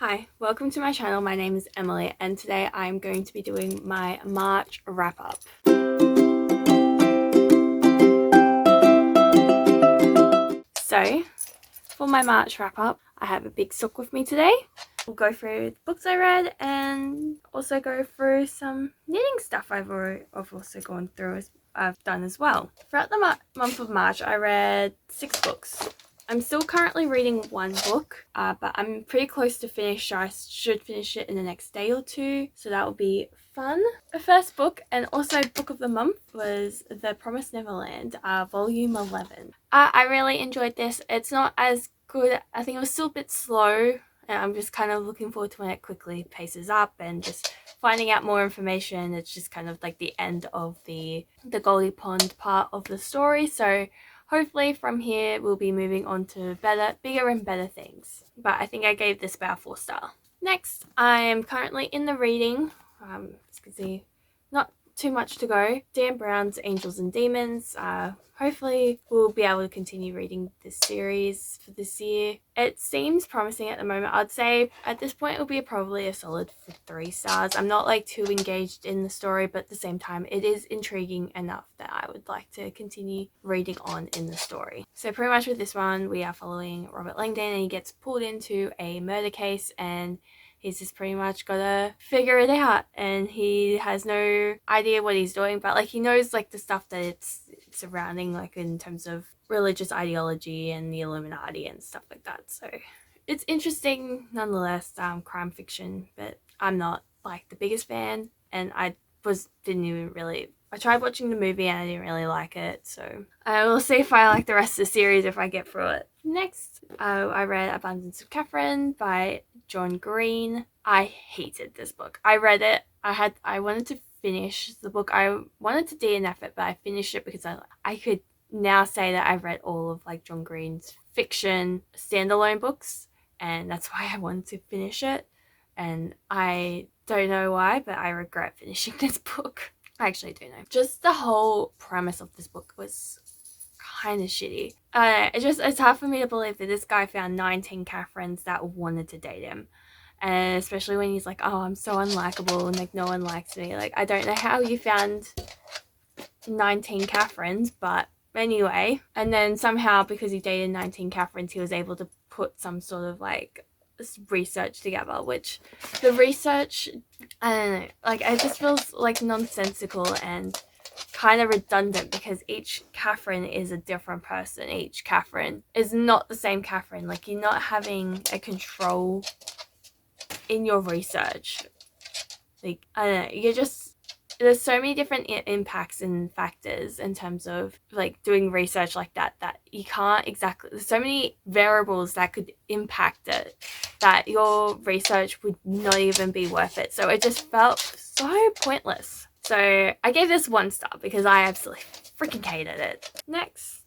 Hi, welcome to my channel. My name is Emily and today I'm going to be doing my March wrap up. So, for my March wrap up, I have a big sock with me today. We'll go through the books I read and also go through some knitting stuff I've also gone through I've done as well. Throughout the month of March, I read 6 books. I'm still currently reading one book, but I'm pretty close to finish, so I should finish it in the next day or two, so that will be fun. The first book, and also book of the month, was The Promised Neverland, volume 11. I really enjoyed this. It's not as good. I think it was still a bit slow, and I'm just kind of looking forward to when it quickly paces up and just finding out more information. It's just kind of like the end of the Goldie Pond part of the story, so hopefully from here we'll be moving on to bigger and better things. But I think I gave this about 4 star. Next, I am currently in the reading, as you can see, not too much to go, Dan Brown's Angels and Demons. Hopefully we'll be able to continue reading this series for this year. It seems promising at the moment. I'd say at this point it'll be probably a solid 3 stars. I'm not like too engaged in the story, but at the same time it is intriguing enough that I would like to continue reading on in the story. So pretty much with this one, we are following Robert Langdon, and he gets pulled into a murder case, and he's just pretty much gotta figure it out, and he has no idea what he's doing, but like he knows like the stuff that it's surrounding, like in terms of religious ideology and the Illuminati and stuff like that. So it's interesting nonetheless, crime fiction, but I'm not like the biggest fan, and I tried watching the movie and I didn't really like it, so I will see if I like the rest of the series if I get through it. Next, I read Abundance of Katherine by John Green. I hated this book. I read it. I wanted to finish the book. I wanted to DNF it, but I finished it because I could now say that I've read all of like John Green's fiction standalone books, and that's why I wanted to finish it. And I don't know why, but I regret finishing this book. I actually do know. Just the whole premise of this book was kind of shitty. It's hard for me to believe that this guy found 19 Katherines that wanted to date him. And especially when he's like, oh, I'm so unlikable and like no one likes me. Like, I don't know how you found 19 Katherines, but anyway. And then somehow, because he dated 19 Katherines, he was able to put some sort of like research together, which the research, I don't know, like it just feels like nonsensical and kind of redundant, because each Katherine is a different person. Each Katherine is not the same Katherine. Like, you're not having a control in your research. Like, I don't know, you're just, there's so many different impacts and factors in terms of like doing research like that you can't exactly, there's so many variables that could impact it that your research would not even be worth it. So it just felt so pointless. So I gave this 1 star because I absolutely freaking hated it. Next,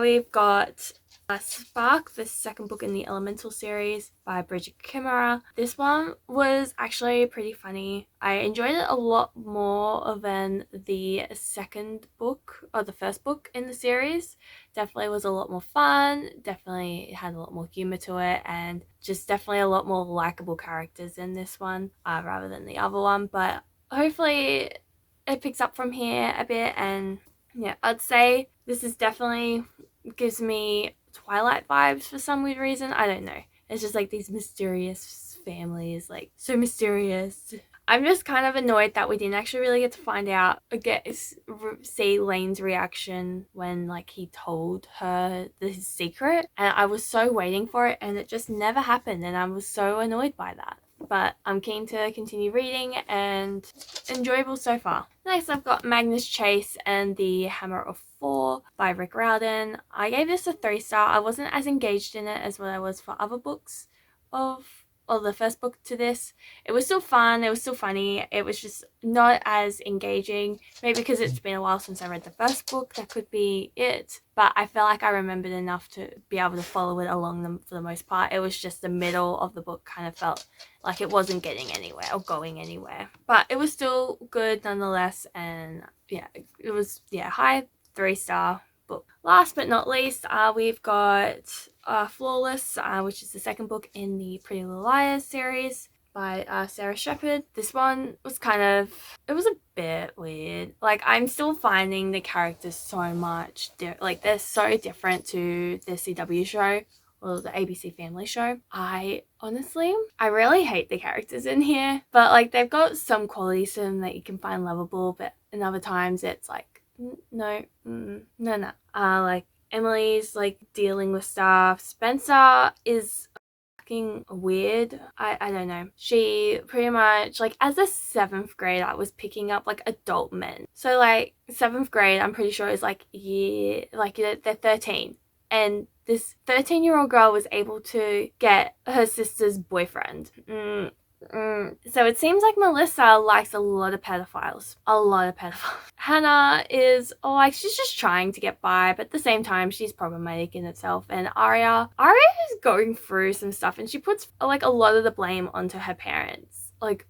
we've got Spark, the second book in the Elemental series by Brigid Kemmerer. This one was actually pretty funny. I enjoyed it a lot more than the second book, or the first book in the series. Definitely was a lot more fun, definitely had a lot more humor to it, and just definitely a lot more likable characters in this one rather than the other one. But hopefully it picks up from here a bit, and yeah, I'd say this is definitely gives me Twilight vibes for some weird reason. I don't know. It's just like these mysterious families, like so mysterious. I'm just kind of annoyed that we didn't actually really get to find out, see Lane's reaction when like he told her his secret, and I was so waiting for it, and it just never happened, and I was so annoyed by that. But I'm keen to continue reading, and enjoyable so far. Next, I've got Magnus Chase and the Hammer of Thor by Riordan. I gave this a 3 star. I wasn't as engaged in it as what I was for other books or the first book to this. It was still fun, it was still funny, it was just not as engaging. Maybe because it's been a while since I read the first book, that could be it. But I felt like I remembered enough to be able to follow it along for the most part. It was just the middle of the book kind of felt like it wasn't getting anywhere or going anywhere. But it was still good nonetheless, and yeah, it was, high 3 star book. Last but not least, we've got Flawless, which is the second book in the Pretty Little Liars series by Sarah Shepard. This one was it was a bit weird. Like, I'm still finding the characters so much, like, they're so different to the CW show or the ABC Family show. I really hate the characters in here, but like, they've got some qualities to them that you can find lovable, but in other times it's like, no. Like, Emily's like dealing with stuff. Spencer is fucking weird. I don't know. She pretty much, like, as a 7th grader, was picking up like adult men. So like 7th grade, I'm pretty sure is like they're 13, and this 13-year-old girl was able to get her sister's boyfriend. So it seems like Melissa likes a lot of pedophiles. Hannah is, she's just trying to get by, but at the same time, she's problematic in itself. And Aria is going through some stuff, and she puts like a lot of the blame onto her parents. Like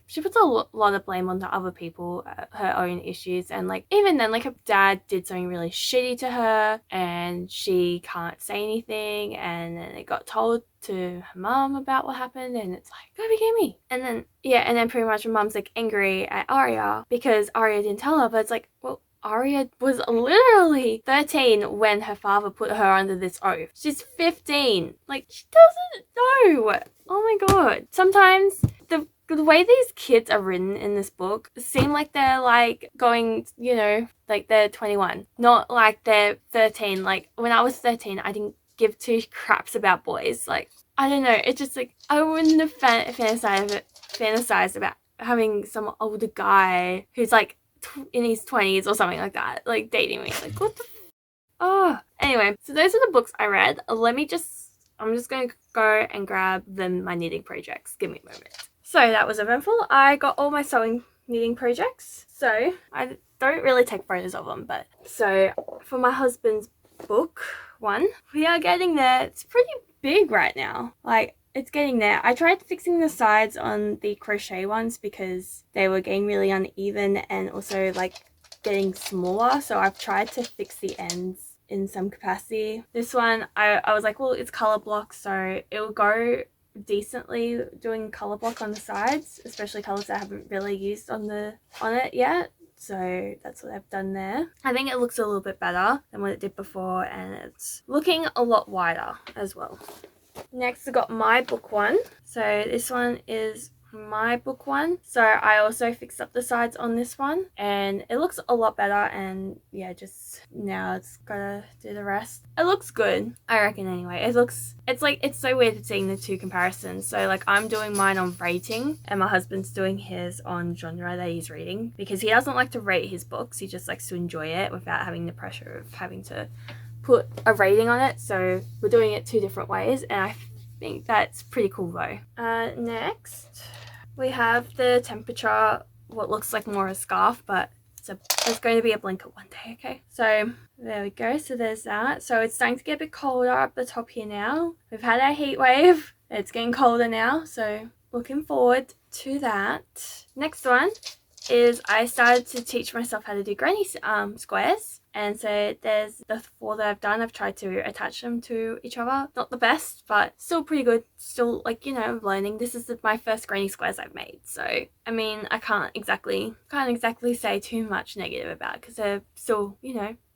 she puts a lot of blame onto other people, her own issues, and like, even then, like, her dad did something really shitty to her and she can't say anything, and then it got told to her mum about what happened, and it's like, go became me. And then pretty much her mum's like angry at Aria because Aria didn't tell her, but it's like, well, Aria was literally 13 when her father put her under this oath. She's 15. Like, she doesn't know. Oh my god. Sometimes the way these kids are written in this book seem like they're like going, like they're 21, not like they're 13. Like, when I was 13, I didn't give two craps about boys. Like, I don't know. It's just like, I wouldn't have fantasized about having some older guy who's like in his 20s or something like that, like, dating me. Like, what the anyway, so those are the books I read. I'm just going to go and grab my knitting projects. Give me a moment. So that was eventful. I got all my sewing knitting projects. So I don't really take photos of them, but so for my husband's book one, we are getting there. It's pretty big right now. Like, it's getting there. I tried fixing the sides on the crochet ones because they were getting really uneven and also like getting smaller. So I've tried to fix the ends in some capacity. This one, I was like, well, it's color block, so it will go decently doing color block on the sides, especially colors I haven't really used on it yet. So that's what I've done there. I think it looks a little bit better than what it did before, and it's looking a lot wider as well. Next, I got my book one. So this one is my book one. So I also fixed up the sides on this one, and it looks a lot better. And yeah, just now it's gotta do the rest. It looks good, I reckon. Anyway, it's so weird seeing the two comparisons. So like, I'm doing mine on rating and my husband's doing his on genre that he's reading, because he doesn't like to rate his books. He just likes to enjoy it without having the pressure of having to put a rating on it. So we're doing it two different ways, and I think that's pretty cool though. Next we have the temperature, what looks like more a scarf, but it's going to be a blanket one day. Okay, so there we go. So there's that. So it's starting to get a bit colder up the top here now. We've had our heat wave. It's getting colder now, so looking forward to that. Next one is I started to teach myself how to do granny squares. And so there's the 4 that I've done. I've tried to attach them to each other. Not the best, but still pretty good. Still, like, learning. This is my first granny squares I've made. So, I mean, I can't exactly say too much negative about it, because they're still,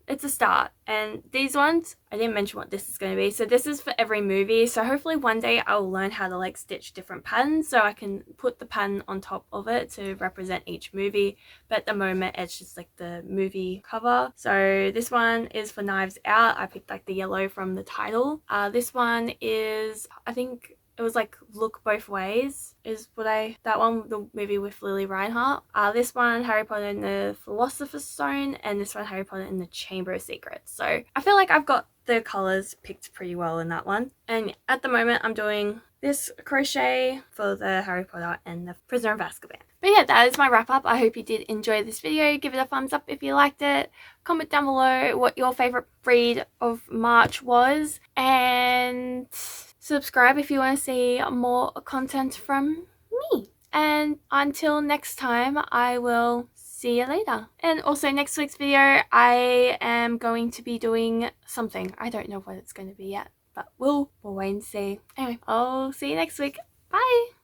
it's a start. And these ones, I didn't mention what this is going to be. So this is for every movie. So hopefully one day I'll learn how to like stitch different patterns so I can put the pattern on top of it to represent each movie. But at the moment it's just like the movie cover. So this one is for Knives Out. I picked like the yellow from the title. This one is, I think it was like Look Both Ways is that one, the movie with Lily Reinhart. This one, Harry Potter and the Philosopher's Stone, and this one, Harry Potter and the Chamber of Secrets. So I feel like I've got the colours picked pretty well in that one. And at the moment I'm doing this crochet for the Harry Potter and the Prisoner of Azkaban. But yeah, that is my wrap up. I hope you did enjoy this video. Give it a thumbs up if you liked it. Comment down below what your favourite read of March was. And subscribe if you want to see more content from me. And until next time, I will see you later. And also next week's video, I am going to be doing something. I don't know what it's going to be yet, but we'll wait and see. Anyway, I'll see you next week. Bye!